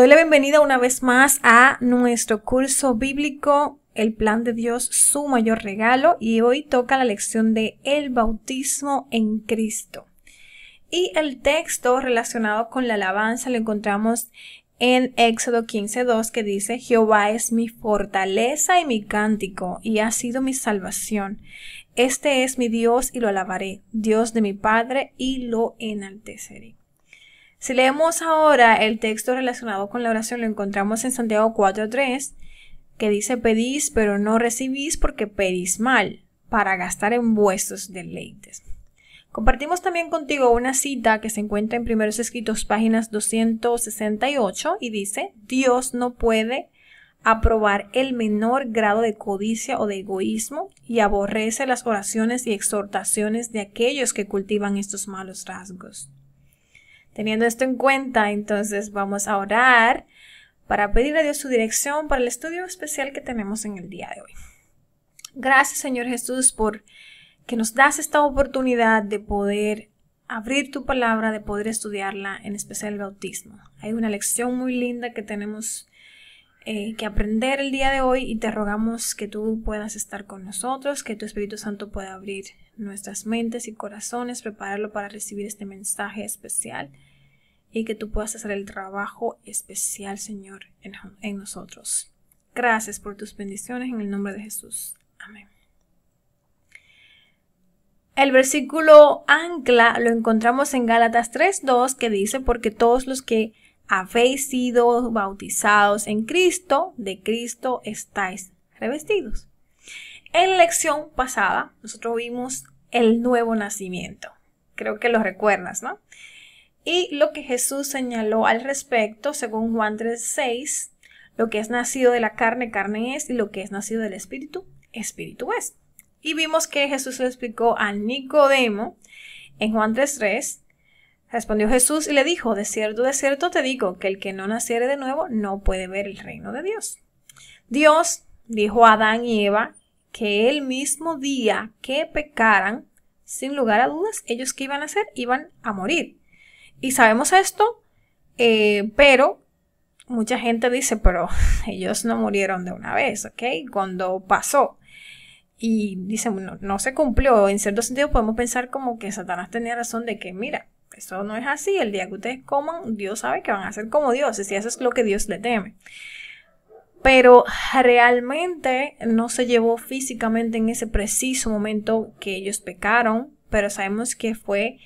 doy la bienvenida una vez más a nuestro curso bíblico, El Plan de Dios, su mayor regalo, y hoy toca la lección de el bautismo en Cristo. Y el texto relacionado con la alabanza lo encontramos en Éxodo 15:2, que dice: Jehová es mi fortaleza y mi cántico, y ha sido mi salvación. Este es mi Dios y lo alabaré, Dios de mi Padre, y lo enalteceré. Si leemos ahora el texto relacionado con la oración, lo encontramos en Santiago 4:3, que dice: pedís, pero no recibís porque pedís mal, para gastar en vuestros deleites. Compartimos también contigo una cita que se encuentra en Primeros Escritos, páginas 268, y dice: Dios no puede aprobar el menor grado de codicia o de egoísmo, y aborrece las oraciones y exhortaciones de aquellos que cultivan estos malos rasgos. Teniendo esto en cuenta, entonces vamos a orar para pedirle a Dios su dirección para el estudio especial que tenemos en el día de hoy. Gracias, Señor Jesús, por que nos das esta oportunidad de poder abrir tu palabra, de poder estudiarla, en especial el bautismo. Hay una lección muy linda que tenemos que aprender el día de hoy, y te rogamos que tú puedas estar con nosotros, que tu Espíritu Santo pueda abrir nuestras mentes y corazones, prepararlo para recibir este mensaje especial, y que tú puedas hacer el trabajo especial, Señor, en nosotros. Gracias por tus bendiciones en el nombre de Jesús. Amén. El versículo ancla lo encontramos en Gálatas 3:2, que dice: porque todos los que habéis sido bautizados en Cristo, de Cristo estáis revestidos. En la lección pasada nosotros vimos el nuevo nacimiento. Creo que lo recuerdas, ¿no? Y lo que Jesús señaló al respecto, según Juan 3:6, lo que es nacido de la carne, carne es, y lo que es nacido del Espíritu, Espíritu es. Y vimos que Jesús le explicó a Nicodemo en Juan 3:3. Respondió Jesús y le dijo: de cierto te digo, que el que no naciere de nuevo no puede ver el reino de Dios. Dios dijo a Adán y Eva que el mismo día que pecaran, sin lugar a dudas, ellos que iban a hacer, iban a morir. Y sabemos esto, pero mucha gente dice: pero ellos no murieron de una vez, ¿ok? Cuando pasó. Y dicen: no se cumplió. En cierto sentido podemos pensar como que Satanás tenía razón de que, mira, eso no es así. El día que ustedes coman, Dios sabe que van a ser como dioses, y eso es lo que Dios le teme. Pero realmente no se llevó físicamente en ese preciso momento que ellos pecaron, pero sabemos que fue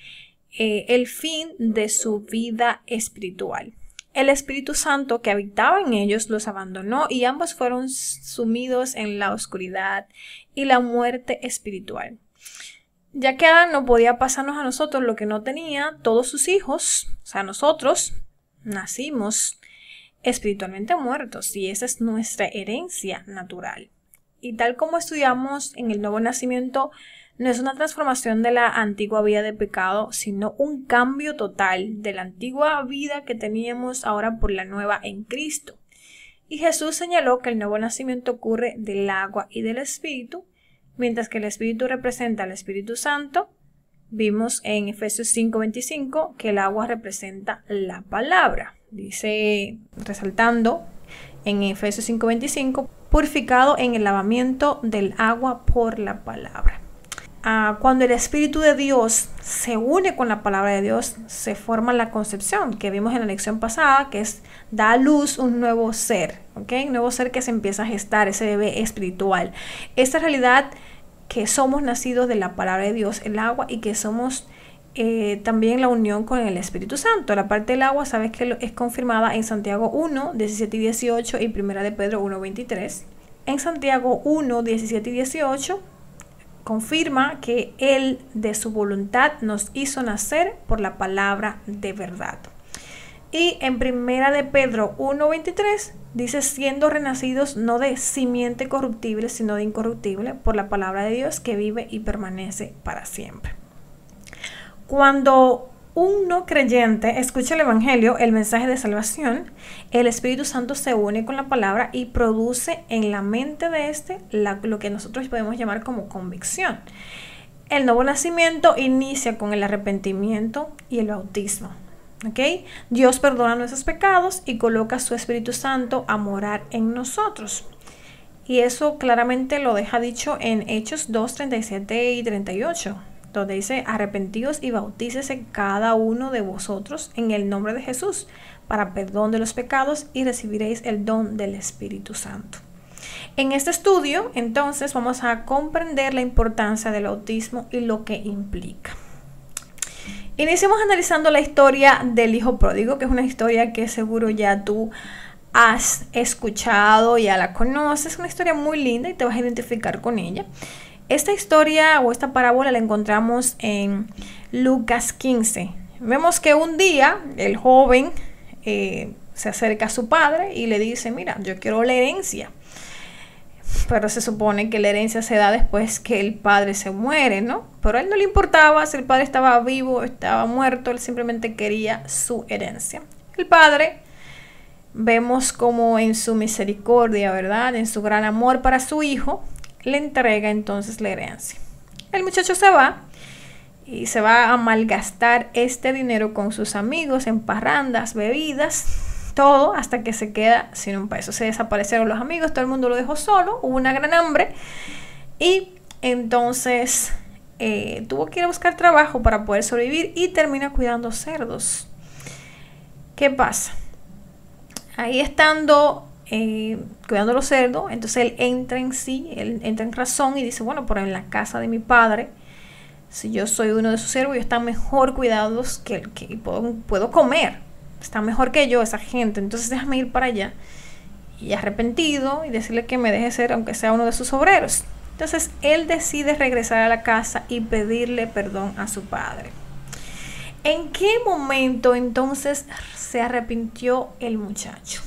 el fin de su vida espiritual. El Espíritu Santo que habitaba en ellos los abandonó, y ambos fueron sumidos en la oscuridad y la muerte espiritual. Ya que Adán no podía pasarnos a nosotros lo que no tenía todos sus hijos, o sea, nosotros nacimos espiritualmente muertos, y esa es nuestra herencia natural. Y tal como estudiamos en el nuevo nacimiento, no es una transformación de la antigua vida de pecado, sino un cambio total de la antigua vida que teníamos ahora por la nueva en Cristo. Y Jesús señaló que el nuevo nacimiento ocurre del agua y del Espíritu. Mientras que el Espíritu representa al Espíritu Santo, vimos en Efesios 5:25 que el agua representa la palabra. Dice, resaltando en Efesios 5:25, purificado en el lavamiento del agua por la palabra. Cuando el Espíritu de Dios se une con la palabra de Dios, se forma la concepción que vimos en la lección pasada, que es da a luz un nuevo ser, ¿ok? Un nuevo ser que se empieza a gestar, ese bebé espiritual. Esta realidad que somos nacidos de la palabra de Dios, el agua, y que somos también la unión con el Espíritu Santo. La parte del agua, sabes que es confirmada en Santiago 1:17 y 18 y Primera de Pedro 1:23. En Santiago 1:17 y 18 confirma que Él de su voluntad nos hizo nacer por la palabra de verdad. Y en Primera de Pedro 1:23 dice: siendo renacidos no de simiente corruptible, sino de incorruptible, por la palabra de Dios que vive y permanece para siempre. Cuando un no creyente escucha el Evangelio, el mensaje de salvación, el Espíritu Santo se une con la palabra y produce en la mente de lo que nosotros podemos llamar como convicción. El nuevo nacimiento inicia con el arrepentimiento y el bautismo. ¿ok? Dios perdona nuestros pecados y coloca su Espíritu Santo a morar en nosotros. Y eso claramente lo deja dicho en Hechos 2, 37 y 38, donde dice: arrepentíos y bautícese cada uno de vosotros en el nombre de Jesús para perdón de los pecados y recibiréis el don del Espíritu Santo. En este estudio, entonces, vamos a comprender la importancia del bautismo y lo que implica. Iniciamos analizando la historia del hijo pródigo, que es una historia que seguro ya tú has escuchado, ya la conoces. Es una historia muy linda y te vas a identificar con ella. Esta historia o esta parábola la encontramos en Lucas 15. Vemos que un día el joven se acerca a su padre y le dice: mira, yo quiero la herencia. Pero se supone que la herencia se da después que el padre se muere, ¿no? Pero a él no le importaba si el padre estaba vivo o estaba muerto, él simplemente quería su herencia. El padre, vemos como en su misericordia, ¿verdad?, en su gran amor para su hijo, le entrega entonces la herencia. El muchacho se va y se va a malgastar este dinero con sus amigos en parrandas, bebidas, todo, hasta que se queda sin un peso. Se desaparecieron los amigos, todo el mundo lo dejó solo, hubo una gran hambre y entonces tuvo que ir a buscar trabajo para poder sobrevivir y termina cuidando cerdos. ¿Qué pasa? Ahí estando cuidando los cerdos, entonces él entra en sí, él entra en razón y dice: bueno, pero en la casa de mi padre, si yo soy uno de sus siervos, ellos están mejor cuidados que puedo comer, están mejor que yo esa gente, entonces déjame ir para allá. Y arrepentido y decirle que me deje ser aunque sea uno de sus obreros. Entonces él decide regresar a la casa y pedirle perdón a su padre. ¿En qué momento entonces se arrepintió el muchacho?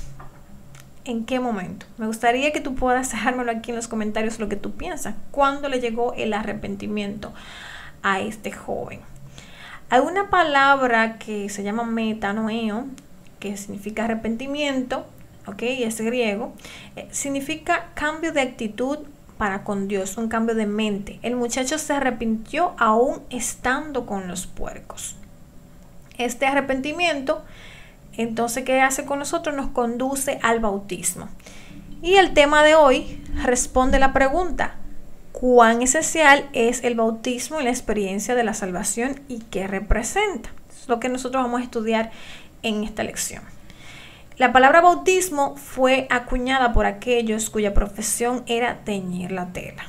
¿En qué momento? Me gustaría que tú puedas dejármelo aquí en los comentarios lo que tú piensas. ¿Cuándo le llegó el arrepentimiento a este joven? Hay una palabra que se llama metanoeo, que significa arrepentimiento, ¿ok? Y es griego. Significa cambio de actitud para con Dios, un cambio de mente. El muchacho se arrepintió aún estando con los puercos. Este arrepentimiento, entonces, ¿qué hace con nosotros? Nos conduce al bautismo. Y el tema de hoy responde la pregunta: ¿cuán esencial es el bautismo en la experiencia de la salvación y qué representa? Es lo que nosotros vamos a estudiar en esta lección. La palabra bautismo fue acuñada por aquellos cuya profesión era teñir la tela.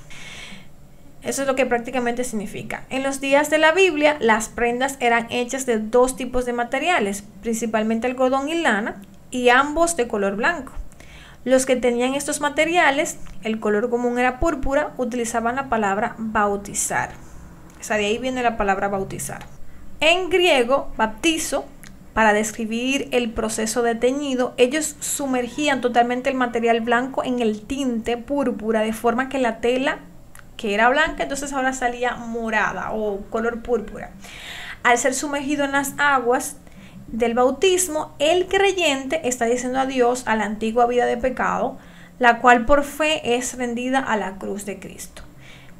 Eso es lo que prácticamente significa. En los días de la Biblia, las prendas eran hechas de dos tipos de materiales, principalmente algodón y lana, y ambos de color blanco. Los que tenían estos materiales, el color común era púrpura, utilizaban la palabra bautizar. O sea, de ahí viene la palabra bautizar. En griego, baptizo, para describir el proceso de teñido, ellos sumergían totalmente el material blanco en el tinte púrpura, de forma que la tela, que era blanca, entonces ahora salía morada o color púrpura. Al ser sumergido en las aguas del bautismo, el creyente está diciendo adiós a la antigua vida de pecado, la cual por fe es rendida a la cruz de Cristo.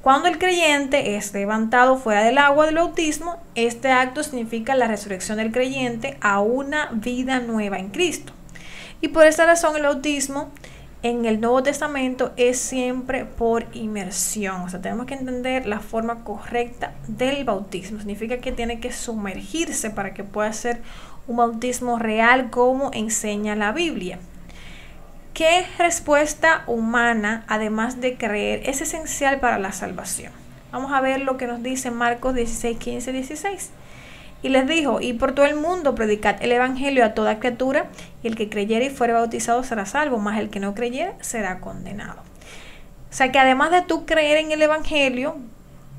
Cuando el creyente es levantado fuera del agua del bautismo, este acto significa la resurrección del creyente a una vida nueva en Cristo. Y por esta razón el bautismo en el Nuevo Testamento es siempre por inmersión. O sea, tenemos que entender la forma correcta del bautismo. Significa que tiene que sumergirse para que pueda ser un bautismo real como enseña la Biblia. ¿Qué respuesta humana, además de creer, es esencial para la salvación? Vamos a ver lo que nos dice Marcos 16, 15, 16. Y les dijo: y por todo el mundo predicad el evangelio a toda criatura, y el que creyere y fuere bautizado será salvo, mas el que no creyere será condenado. O sea que además de tú creer en el evangelio,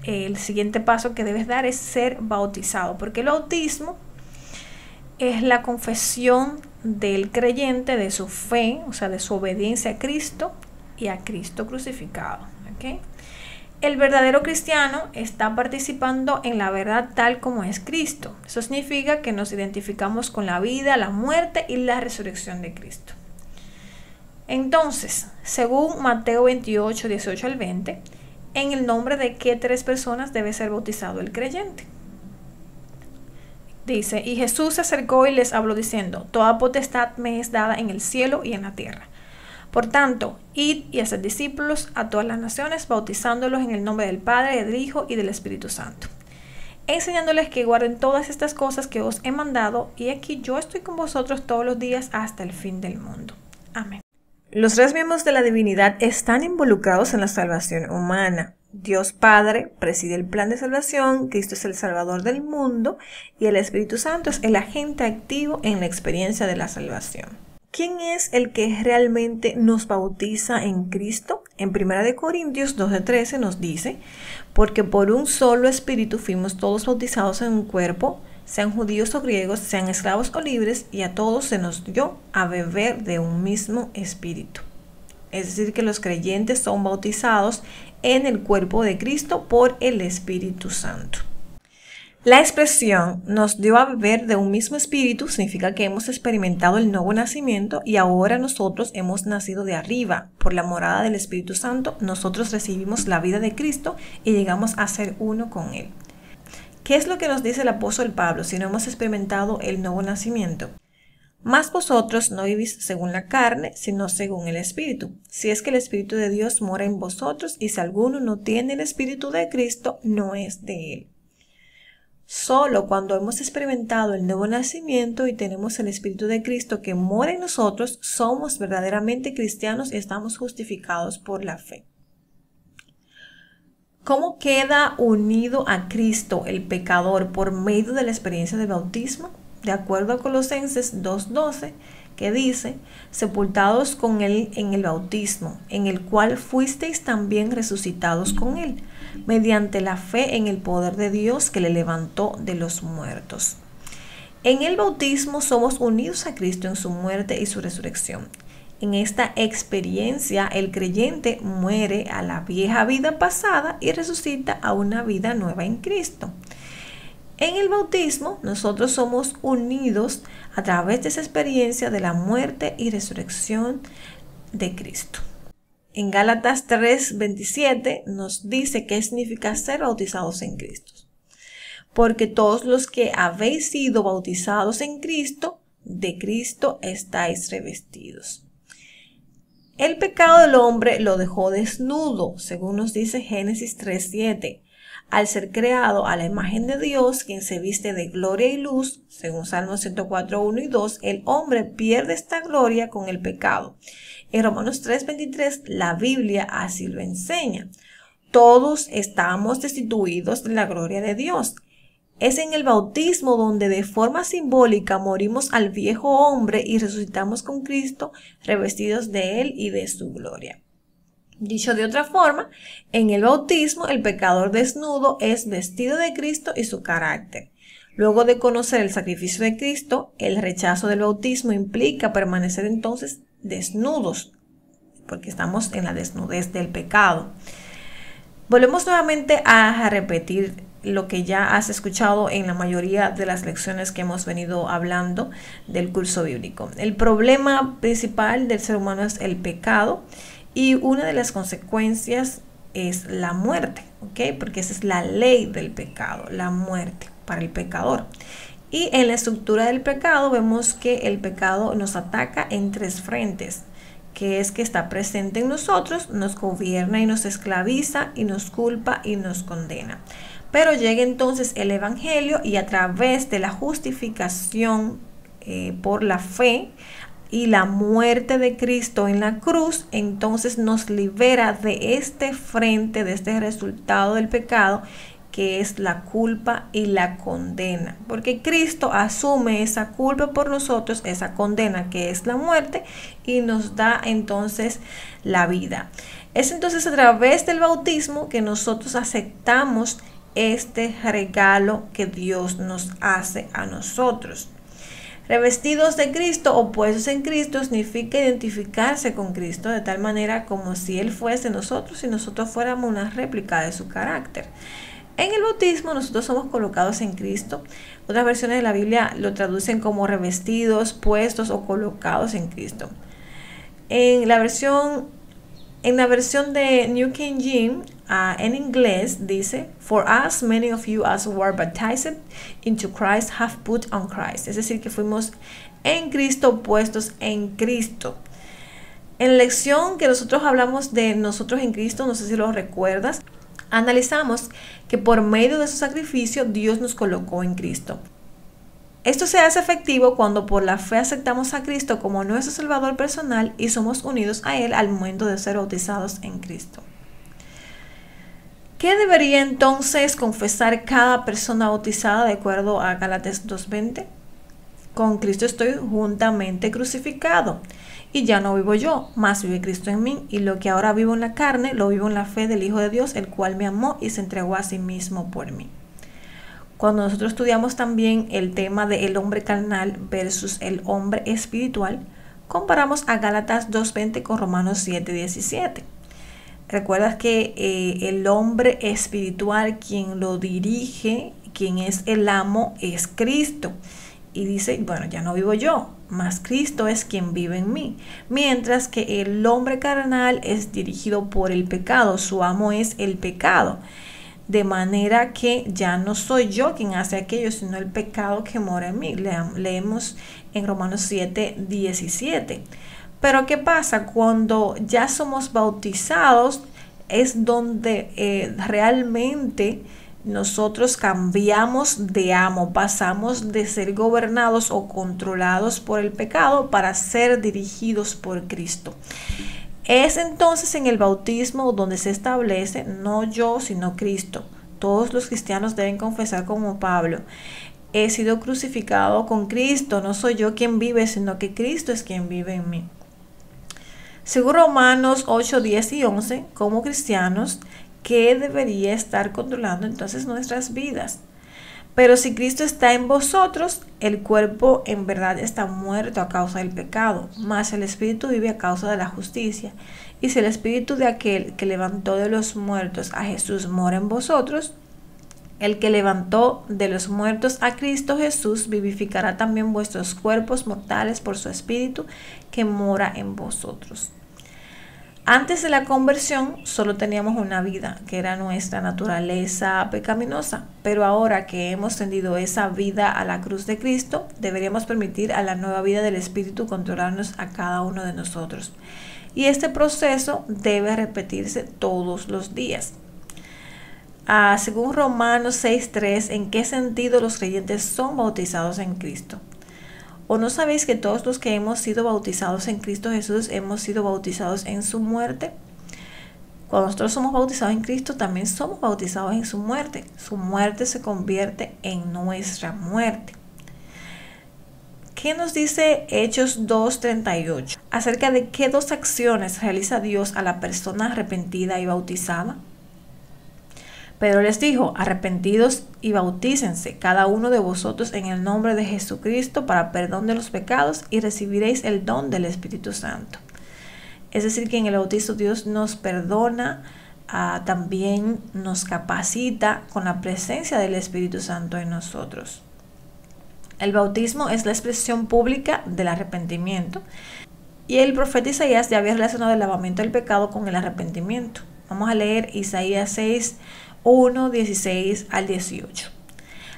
el siguiente paso que debes dar es ser bautizado, porque el bautismo es la confesión del creyente de su fe, o sea, de su obediencia a Cristo y a Cristo crucificado. ¿Okay? El verdadero cristiano está participando en la verdad tal como es Cristo. Eso significa que nos identificamos con la vida, la muerte y la resurrección de Cristo. Entonces, según Mateo 28, 18 al 20, ¿en el nombre de qué tres personas debe ser bautizado el creyente? Dice, y Jesús se acercó y les habló diciendo, toda potestad me es dada en el cielo y en la tierra. Por tanto, id y haced discípulos a todas las naciones, bautizándolos en el nombre del Padre, del Hijo y del Espíritu Santo, enseñándoles que guarden todas estas cosas que os he mandado, y aquí yo estoy con vosotros todos los días hasta el fin del mundo. Amén. Los tres miembros de la divinidad están involucrados en la salvación humana. Dios Padre preside el plan de salvación, Cristo es el Salvador del mundo y el Espíritu Santo es el agente activo en la experiencia de la salvación. ¿Quién es el que realmente nos bautiza en Cristo? En 1 Corintios 12:13 nos dice, porque por un solo Espíritu fuimos todos bautizados en un cuerpo, sean judíos o griegos, sean esclavos o libres, y a todos se nos dio a beber de un mismo Espíritu. Es decir, que los creyentes son bautizados en el cuerpo de Cristo por el Espíritu Santo. La expresión nos dio a beber de un mismo espíritu significa que hemos experimentado el nuevo nacimiento y ahora nosotros hemos nacido de arriba. Por la morada del Espíritu Santo, nosotros recibimos la vida de Cristo y llegamos a ser uno con Él. ¿Qué es lo que nos dice el apóstol Pablo si no hemos experimentado el nuevo nacimiento? Mas vosotros no vivís según la carne, sino según el Espíritu. Si es que el Espíritu de Dios mora en vosotros, y si alguno no tiene el Espíritu de Cristo, no es de Él. Solo cuando hemos experimentado el nuevo nacimiento y tenemos el Espíritu de Cristo que mora en nosotros, somos verdaderamente cristianos y estamos justificados por la fe. ¿Cómo queda unido a Cristo el pecador por medio de la experiencia del bautismo? De acuerdo a Colosenses 2:12, que dice, sepultados con Él en el bautismo, en el cual fuisteis también resucitados con Él, mediante la fe en el poder de Dios que le levantó de los muertos. En el bautismo somos unidos a Cristo en su muerte y su resurrección. En esta experiencia, el creyente muere a la vieja vida pasada y resucita a una vida nueva en Cristo. En el bautismo, nosotros somos unidos a través de esa experiencia de la muerte y resurrección de Cristo. En Gálatas 3:27 nos dice qué significa ser bautizados en Cristo. Porque todos los que habéis sido bautizados en Cristo, de Cristo estáis revestidos. El pecado del hombre lo dejó desnudo, según nos dice Génesis 3:7. Al ser creado a la imagen de Dios, quien se viste de gloria y luz, según Salmos 104:1 y 2, el hombre pierde esta gloria con el pecado. En Romanos 3:23, la Biblia así lo enseña. Todos estamos destituidos de la gloria de Dios. Es en el bautismo donde de forma simbólica morimos al viejo hombre y resucitamos con Cristo, revestidos de Él y de su gloria. Dicho de otra forma, en el bautismo el pecador desnudo es vestido de Cristo y su carácter. Luego de conocer el sacrificio de Cristo, el rechazo del bautismo implica permanecer entonces desnudos, porque estamos en la desnudez del pecado. Volvemos nuevamente a repetir lo que ya has escuchado en la mayoría de las lecciones que hemos venido hablando del curso bíblico. El problema principal del ser humano es el pecado. Y una de las consecuencias es la muerte, ¿ok? Porque esa es la ley del pecado, la muerte para el pecador. Y en la estructura del pecado vemos que el pecado nos ataca en tres frentes, que es que está presente en nosotros, nos gobierna y nos esclaviza y nos culpa y nos condena. Pero llega entonces el Evangelio y a través de la justificación por la fe, y la muerte de Cristo en la cruz, entonces nos libera de este frente, de este resultado del pecado, que es la culpa y la condena. Porque Cristo asume esa culpa por nosotros, esa condena que es la muerte, y nos da entonces la vida. Es entonces a través del bautismo que nosotros aceptamos este regalo que Dios nos hace a nosotros. Revestidos de Cristo o puestos en Cristo significa identificarse con Cristo de tal manera como si Él fuese nosotros y nosotros fuéramos una réplica de su carácter. En el bautismo nosotros somos colocados en Cristo. Otras versiones de la Biblia lo traducen como revestidos, puestos o colocados en Cristo. En la versión En la versión de New King James, en inglés, dice, For us, many of you as were baptized into Christ have put on Christ. Es decir, que fuimos en Cristo, puestos en Cristo. En la lección que nosotros hablamos de nosotros en Cristo, no sé si lo recuerdas, analizamos que por medio de su sacrificio Dios nos colocó en Cristo. Esto se hace efectivo cuando por la fe aceptamos a Cristo como nuestro Salvador personal y somos unidos a Él al momento de ser bautizados en Cristo. ¿Qué debería entonces confesar cada persona bautizada de acuerdo a Gálatas 2:20? Con Cristo estoy juntamente crucificado y ya no vivo yo, mas vive Cristo en mí, y lo que ahora vivo en la carne, lo vivo en la fe del Hijo de Dios, el cual me amó y se entregó a sí mismo por mí. Cuando nosotros estudiamos también el tema del hombre carnal versus el hombre espiritual, comparamos a Gálatas 2:20 con Romanos 7:17. Recuerdas que el hombre espiritual, quien lo dirige, quien es el amo, es Cristo. Y dice, bueno, ya no vivo yo, mas Cristo es quien vive en mí. Mientras que el hombre carnal es dirigido por el pecado, su amo es el pecado. De manera que ya no soy yo quien hace aquello, sino el pecado que mora en mí. Leemos en Romanos 7:17. Pero ¿qué pasa? Cuando ya somos bautizados es donde realmente nosotros cambiamos de amo, pasamos de ser gobernados o controlados por el pecado para ser dirigidos por Cristo. Es entonces en el bautismo donde se establece, no yo, sino Cristo. Todos los cristianos deben confesar como Pablo: he sido crucificado con Cristo, no soy yo quien vive, sino que Cristo es quien vive en mí. Según Romanos 8, 10 y 11, como cristianos, ¿qué debería estar controlando entonces nuestras vidas? Pero si Cristo está en vosotros, el cuerpo en verdad está muerto a causa del pecado, mas el espíritu vive a causa de la justicia. Y si el espíritu de aquel que levantó de los muertos a Jesús mora en vosotros, el que levantó de los muertos a Cristo Jesús vivificará también vuestros cuerpos mortales por su espíritu que mora en vosotros. Antes de la conversión solo teníamos una vida, que era nuestra naturaleza pecaminosa, pero ahora que hemos tendido esa vida a la cruz de Cristo, deberíamos permitir a la nueva vida del Espíritu controlarnos a cada uno de nosotros. Y este proceso debe repetirse todos los días. Según Romanos 6:3, ¿en qué sentido los creyentes son bautizados en Cristo? ¿O no sabéis que todos los que hemos sido bautizados en Cristo Jesús hemos sido bautizados en su muerte? Cuando nosotros somos bautizados en Cristo, también somos bautizados en su muerte. Su muerte se convierte en nuestra muerte. ¿Qué nos dice Hechos 2:38? Acerca de qué dos acciones realiza Dios a la persona arrepentida y bautizada. Pedro les dijo: arrepentidos y bautícense cada uno de vosotros en el nombre de Jesucristo para perdón de los pecados y recibiréis el don del Espíritu Santo. Es decir, que en el bautismo Dios nos perdona, también nos capacita con la presencia del Espíritu Santo en nosotros. El bautismo es la expresión pública del arrepentimiento y el profeta Isaías ya había relacionado el lavamiento del pecado con el arrepentimiento. Vamos a leer Isaías 6:1, 16 al 18.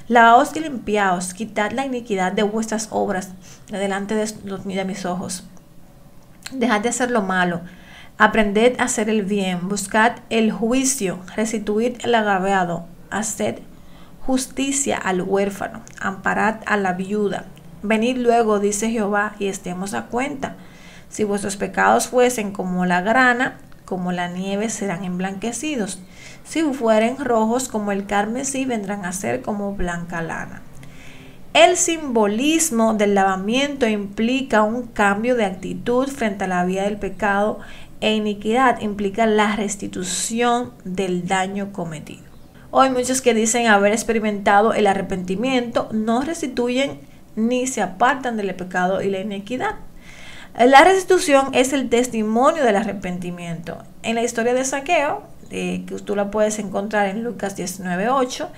Lavaos y limpiaos, quitad la iniquidad de vuestras obras de delante de mis ojos. Dejad de hacer lo malo, aprended a hacer el bien, buscad el juicio, restituid el agraviado, haced justicia al huérfano, amparad a la viuda. Venid luego, dice Jehová, y estemos a cuenta. Si vuestros pecados fuesen como la grana, como la nieve serán emblanquecidos. Si fueren rojos como el carmesí, vendrán a ser como blanca lana. El simbolismo del lavamiento implica un cambio de actitud frente a la vida del pecado e iniquidad, implica la restitución del daño cometido. Hoy muchos que dicen haber experimentado el arrepentimiento no restituyen ni se apartan del pecado y la iniquidad. La restitución es el testimonio del arrepentimiento. En la historia de Zaqueo, que tú la puedes encontrar en Lucas 19:8,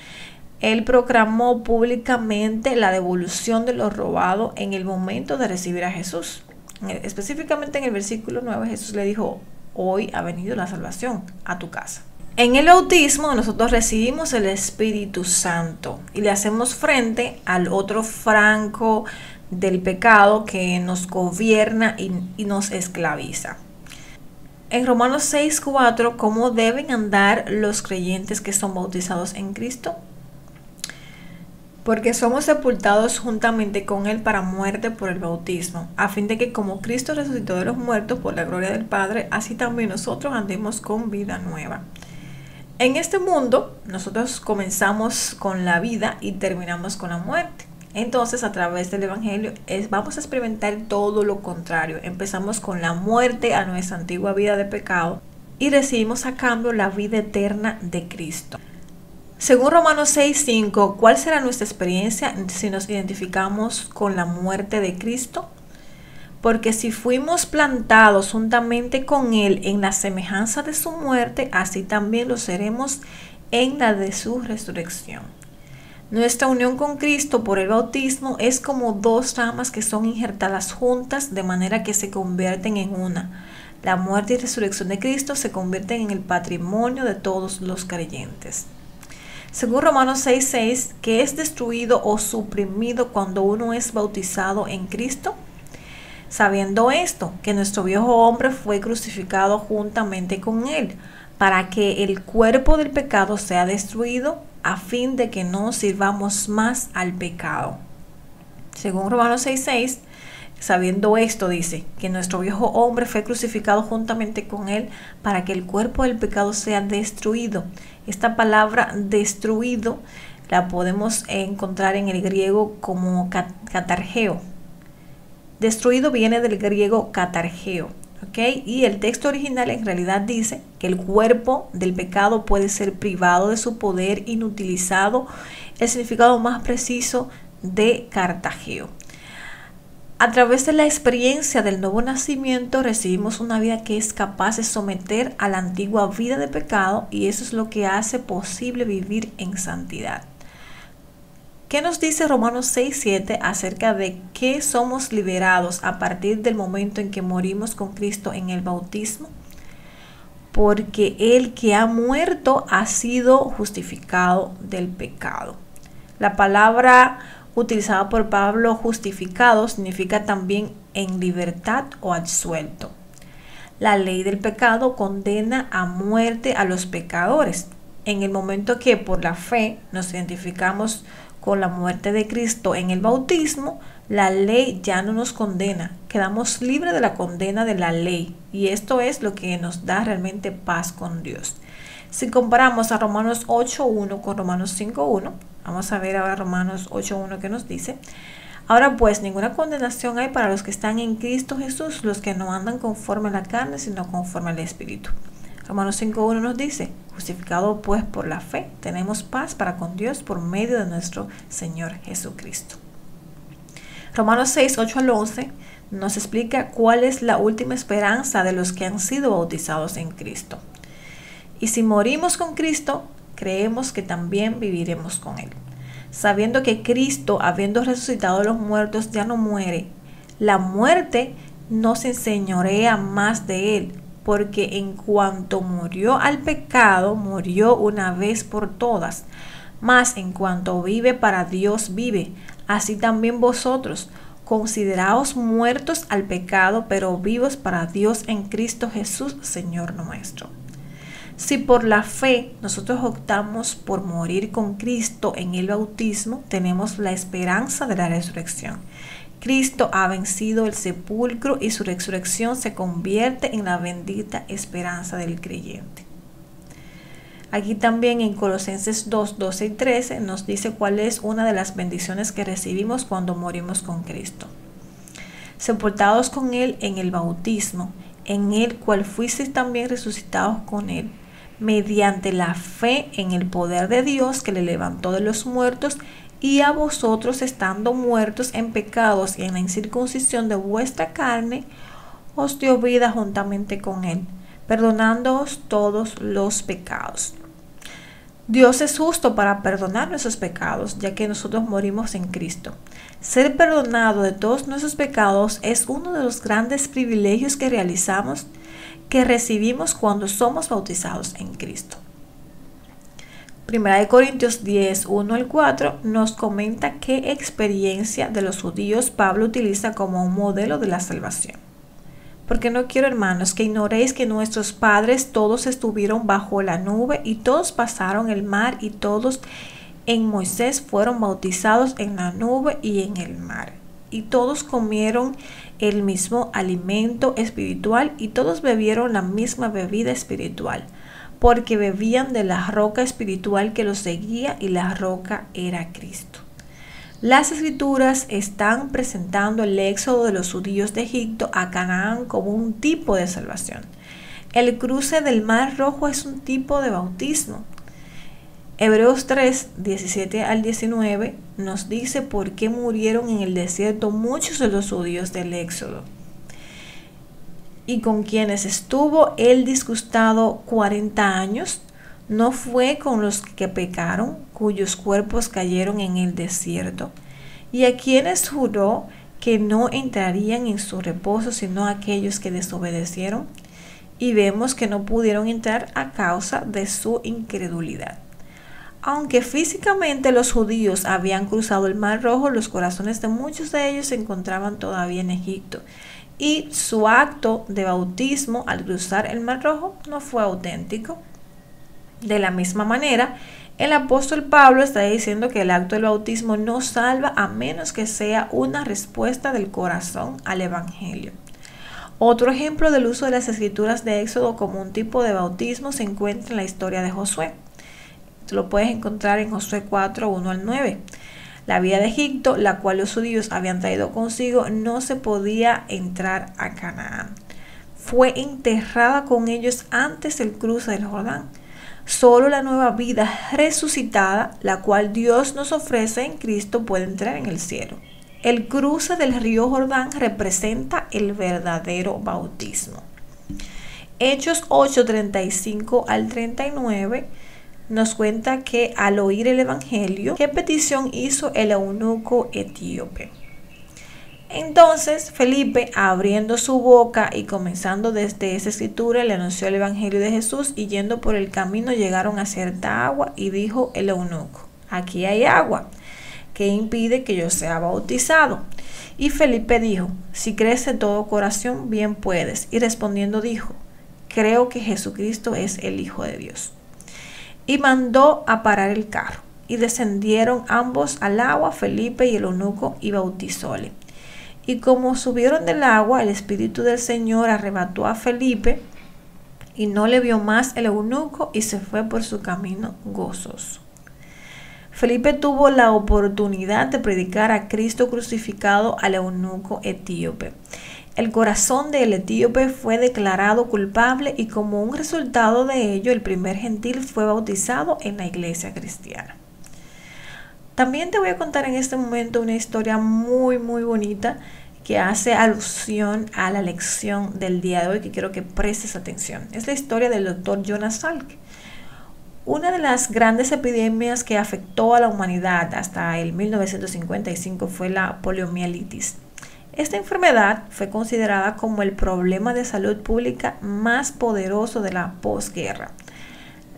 él proclamó públicamente la devolución de lo robado en el momento de recibir a Jesús. Específicamente en el versículo 9, Jesús le dijo: hoy ha venido la salvación a tu casa. En el bautismo nosotros recibimos el Espíritu Santo y le hacemos frente al otro franco del pecado que nos gobierna y nos esclaviza. En Romanos 6:4, ¿cómo deben andar los creyentes que son bautizados en Cristo? Porque somos sepultados juntamente con Él para muerte por el bautismo, a fin de que como Cristo resucitó de los muertos por la gloria del Padre, así también nosotros andemos con vida nueva. En este mundo, nosotros comenzamos con la vida y terminamos con la muerte. Entonces, a través del Evangelio, vamos a experimentar todo lo contrario. Empezamos con la muerte a nuestra antigua vida de pecado y recibimos a cambio la vida eterna de Cristo. Según Romanos 6:5, ¿cuál será nuestra experiencia si nos identificamos con la muerte de Cristo? Porque si fuimos plantados juntamente con Él en la semejanza de su muerte, así también lo seremos en la de su resurrección. Nuestra unión con Cristo por el bautismo es como dos ramas que son injertadas juntas de manera que se convierten en una. La muerte y resurrección de Cristo se convierten en el patrimonio de todos los creyentes. Según Romanos 6:6, ¿qué es destruido o suprimido cuando uno es bautizado en Cristo? Sabiendo esto, que nuestro viejo hombre fue crucificado juntamente con Él, para que el cuerpo del pecado sea destruido, a fin de que no sirvamos más al pecado. Según Romanos 6:6, sabiendo esto, dice que nuestro viejo hombre fue crucificado juntamente con Él para que el cuerpo del pecado sea destruido. Esta palabra destruido la podemos encontrar en el griego como katargeo. Destruido viene del griego katargeo. ¿Okay? Y el texto original en realidad dice que el cuerpo del pecado puede ser privado de su poder, inutilizado, el significado más preciso de katargeo. A través de la experiencia del nuevo nacimiento recibimos una vida que es capaz de someter a la antigua vida de pecado, y eso es lo que hace posible vivir en santidad. ¿Qué nos dice Romanos 6:7 acerca de que somos liberados a partir del momento en que morimos con Cristo en el bautismo? Porque el que ha muerto ha sido justificado del pecado. La palabra utilizada por Pablo, justificado, significa también en libertad o absuelto. La ley del pecado condena a muerte a los pecadores. En el momento que por la fe nos identificamos con la muerte de Cristo en el bautismo, la ley ya no nos condena, quedamos libres de la condena de la ley, y esto es lo que nos da realmente paz con Dios. Si comparamos a Romanos 8:1 con Romanos 5:1, vamos a ver ahora Romanos 8:1 que nos dice: ahora pues ninguna condenación hay para los que están en Cristo Jesús, los que no andan conforme a la carne, sino conforme al Espíritu. Romanos 5:1 nos dice: justificado pues por la fe, tenemos paz para con Dios por medio de nuestro Señor Jesucristo. Romanos 6:8-11 nos explica cuál es la última esperanza de los que han sido bautizados en Cristo. Y si morimos con Cristo, creemos que también viviremos con Él. Sabiendo que Cristo, habiendo resucitado de los muertos, ya no muere, la muerte no se enseñorea más de Él, porque en cuanto murió al pecado, murió una vez por todas. Mas en cuanto vive, para Dios vive. Así también vosotros, consideraos muertos al pecado, pero vivos para Dios en Cristo Jesús, Señor nuestro. Si por la fe nosotros optamos por morir con Cristo en el bautismo, tenemos la esperanza de la resurrección. Cristo ha vencido el sepulcro y su resurrección se convierte en la bendita esperanza del creyente. Aquí también en Colosenses 2:12 y 13 nos dice cuál es una de las bendiciones que recibimos cuando morimos con Cristo. Sepultados con Él en el bautismo, en el cual fuisteis también resucitados con Él, mediante la fe en el poder de Dios que le levantó de los muertos, y a vosotros, estando muertos en pecados y en la incircuncisión de vuestra carne, os dio vida juntamente con Él, perdonándoos todos los pecados. Dios es justo para perdonar nuestros pecados, ya que nosotros morimos en Cristo. Ser perdonado de todos nuestros pecados es uno de los grandes privilegios que realizamos, que recibimos cuando somos bautizados en Cristo. Primera de Corintios 10, 1 al 4 nos comenta qué experiencia de los judíos Pablo utiliza como un modelo de la salvación. Porque no quiero, hermanos, que ignoréis que nuestros padres todos estuvieron bajo la nube y todos pasaron el mar y todos en Moisés fueron bautizados en la nube y en el mar. Y todos comieron el mismo alimento espiritual y todos bebieron la misma bebida espiritual, porque bebían de la roca espiritual que los seguía y la roca era Cristo. Las escrituras están presentando el éxodo de los judíos de Egipto a Canaán como un tipo de salvación. El cruce del Mar Rojo es un tipo de bautismo. Hebreos 3, 17 al 19 nos dice por qué murieron en el desierto muchos de los judíos del éxodo, y con quienes estuvo él disgustado 40 años, no fue con los que pecaron, cuyos cuerpos cayeron en el desierto, y a quienes juró que no entrarían en su reposo sino aquellos que desobedecieron, y vemos que no pudieron entrar a causa de su incredulidad. Aunque físicamente los judíos habían cruzado el Mar Rojo, los corazones de muchos de ellos se encontraban todavía en Egipto, y su acto de bautismo al cruzar el Mar Rojo no fue auténtico. De la misma manera, el apóstol Pablo está diciendo que el acto del bautismo no salva a menos que sea una respuesta del corazón al Evangelio. Otro ejemplo del uso de las escrituras de Éxodo como un tipo de bautismo se encuentra en la historia de Josué. Lo puedes encontrar en Josué 4, 1 al 9. La vida de Egipto, la cual los judíos habían traído consigo, no se podía entrar a Canaán. Fue enterrada con ellos antes del cruce del Jordán. Solo la nueva vida resucitada, la cual Dios nos ofrece en Cristo, puede entrar en el cielo. El cruce del río Jordán representa el verdadero bautismo. Hechos 8, 35 al 39 nos cuenta que al oír el Evangelio, ¿qué petición hizo el eunuco etíope? Entonces Felipe, abriendo su boca y comenzando desde esa escritura, le anunció el Evangelio de Jesús, y yendo por el camino llegaron a cierta agua, y dijo el eunuco: aquí hay agua, ¿qué impide que yo sea bautizado? Y Felipe dijo: si crees de todo corazón, bien puedes. Y respondiendo dijo: creo que Jesucristo es el Hijo de Dios. Y mandó a parar el carro, y descendieron ambos al agua, Felipe y el eunuco, y bautizóle. Y como subieron del agua, el Espíritu del Señor arrebató a Felipe, y no le vio más el eunuco, y se fue por su camino gozoso. Felipe tuvo la oportunidad de predicar a Cristo crucificado al eunuco etíope. El corazón del etíope fue declarado culpable, y como un resultado de ello, el primer gentil fue bautizado en la iglesia cristiana. También te voy a contar en este momento una historia muy bonita que hace alusión a la lección del día de hoy, que quiero que prestes atención. Es la historia del doctor Jonas Salk. Una de las grandes epidemias que afectó a la humanidad hasta el 1955 fue la poliomielitis. Esta enfermedad fue considerada como el problema de salud pública más poderoso de la posguerra.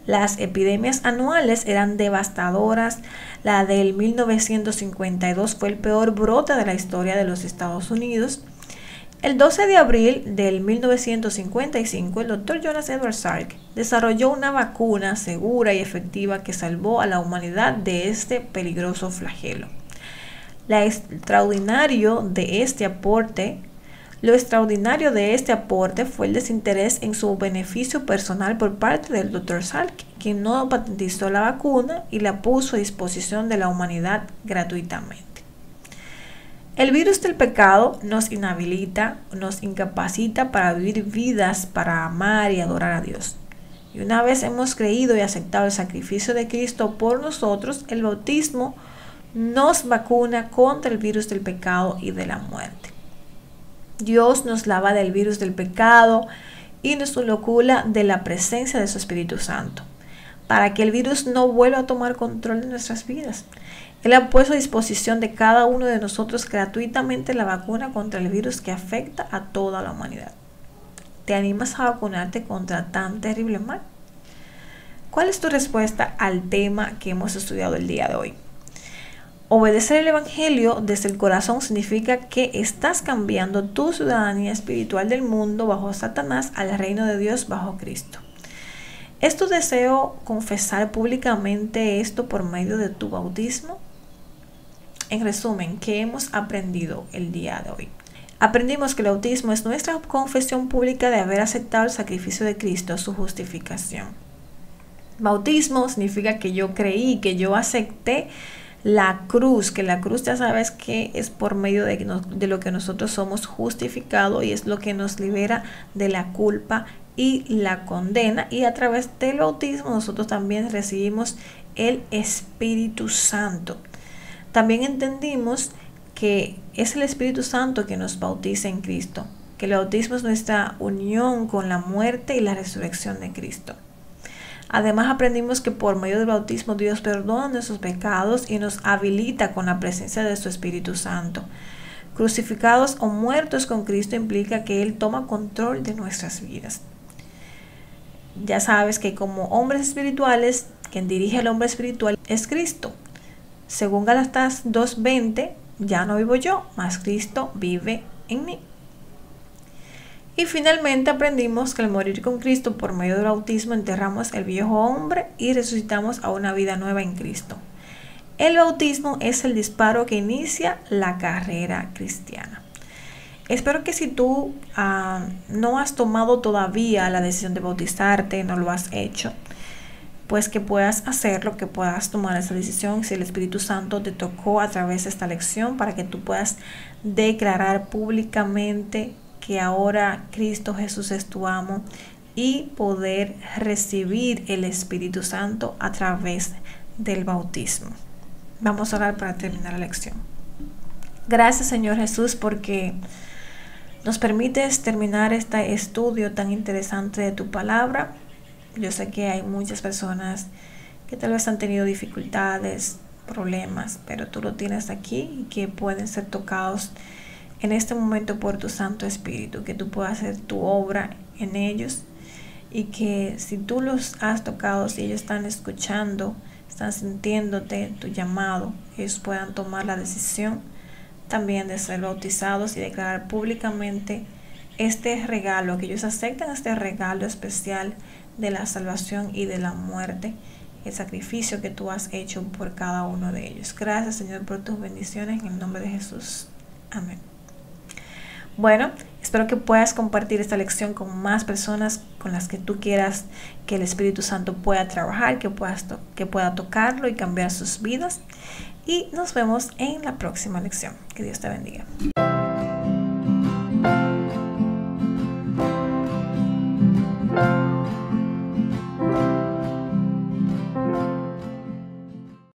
Las epidemias anuales eran devastadoras. La del 1952 fue el peor brote de la historia de los Estados Unidos. El 12 de abril del 1955, el Dr. Jonas Edward Salk desarrolló una vacuna segura y efectiva que salvó a la humanidad de este peligroso flagelo. Lo extraordinario de este aporte fue el desinterés en su beneficio personal por parte del Dr. Salk, quien no patentizó la vacuna y la puso a disposición de la humanidad gratuitamente. El virus del pecado nos inhabilita, nos incapacita para vivir vidas, para amar y adorar a Dios. Y una vez hemos creído y aceptado el sacrificio de Cristo por nosotros, el bautismo nos vacuna contra el virus del pecado y de la muerte. Dios nos lava del virus del pecado y nos inocula de la presencia de su Espíritu Santo, para que el virus no vuelva a tomar control de nuestras vidas. Él ha puesto a disposición de cada uno de nosotros gratuitamente la vacuna contra el virus que afecta a toda la humanidad. ¿te animas a vacunarte contra tan terrible mal? ¿Cuál es tu respuesta al tema que hemos estudiado el día de hoy? Obedecer el Evangelio desde el corazón significa que estás cambiando tu ciudadanía espiritual del mundo bajo Satanás al reino de Dios bajo Cristo. ¿Es tu deseo confesar públicamente esto por medio de tu bautismo? En resumen, ¿qué hemos aprendido el día de hoy? Aprendimos que el bautismo es nuestra confesión pública de haber aceptado el sacrificio de Cristo, su justificación. Bautismo significa que yo creí, que yo acepté la cruz, que la cruz ya sabes que es por medio de lo que nosotros somos justificados y es lo que nos libera de la culpa y la condena, y a través del bautismo nosotros también recibimos el Espíritu Santo. También entendimos que es el Espíritu Santo que nos bautiza en Cristo, que el bautismo es nuestra unión con la muerte y la resurrección de Cristo. Además aprendimos que por medio del bautismo Dios perdona nuestros pecados y nos habilita con la presencia de su Espíritu Santo. Crucificados o muertos con Cristo implica que Él toma control de nuestras vidas. Ya sabes que como hombres espirituales, quien dirige al hombre espiritual es Cristo. Según Gálatas 2:20, ya no vivo yo, mas Cristo vive en mí. Y finalmente aprendimos que al morir con Cristo por medio del bautismo enterramos el viejo hombre y resucitamos a una vida nueva en Cristo. El bautismo es el disparo que inicia la carrera cristiana. Espero que si tú no has tomado todavía la decisión de bautizarte, no lo has hecho, pues que puedas hacerlo, que puedas tomar esa decisión si el Espíritu Santo te tocó a través de esta lección, para que tú puedas declarar públicamente que ahora Cristo Jesús es tu amo y poder recibir el Espíritu Santo a través del bautismo. Vamos a orar para terminar la lección. Gracias, Señor Jesús, porque nos permites terminar este estudio tan interesante de tu palabra. Yo sé que hay muchas personas que tal vez han tenido dificultades, problemas, pero tú lo tienes aquí y que pueden ser tocados en este momento por tu Santo Espíritu, que tú puedas hacer tu obra en ellos, y que si tú los has tocado, si ellos están escuchando, están sintiéndote tu llamado, ellos puedan tomar la decisión también de ser bautizados y declarar públicamente este regalo, que ellos aceptan este regalo especial de la salvación y de la muerte, el sacrificio que tú has hecho por cada uno de ellos. Gracias, Señor, por tus bendiciones, en el nombre de Jesús. Amén. Bueno, espero que puedas compartir esta lección con más personas con las que tú quieras que el Espíritu Santo pueda trabajar, que pueda tocarlo y cambiar sus vidas. Y nos vemos en la próxima lección. Que Dios te bendiga.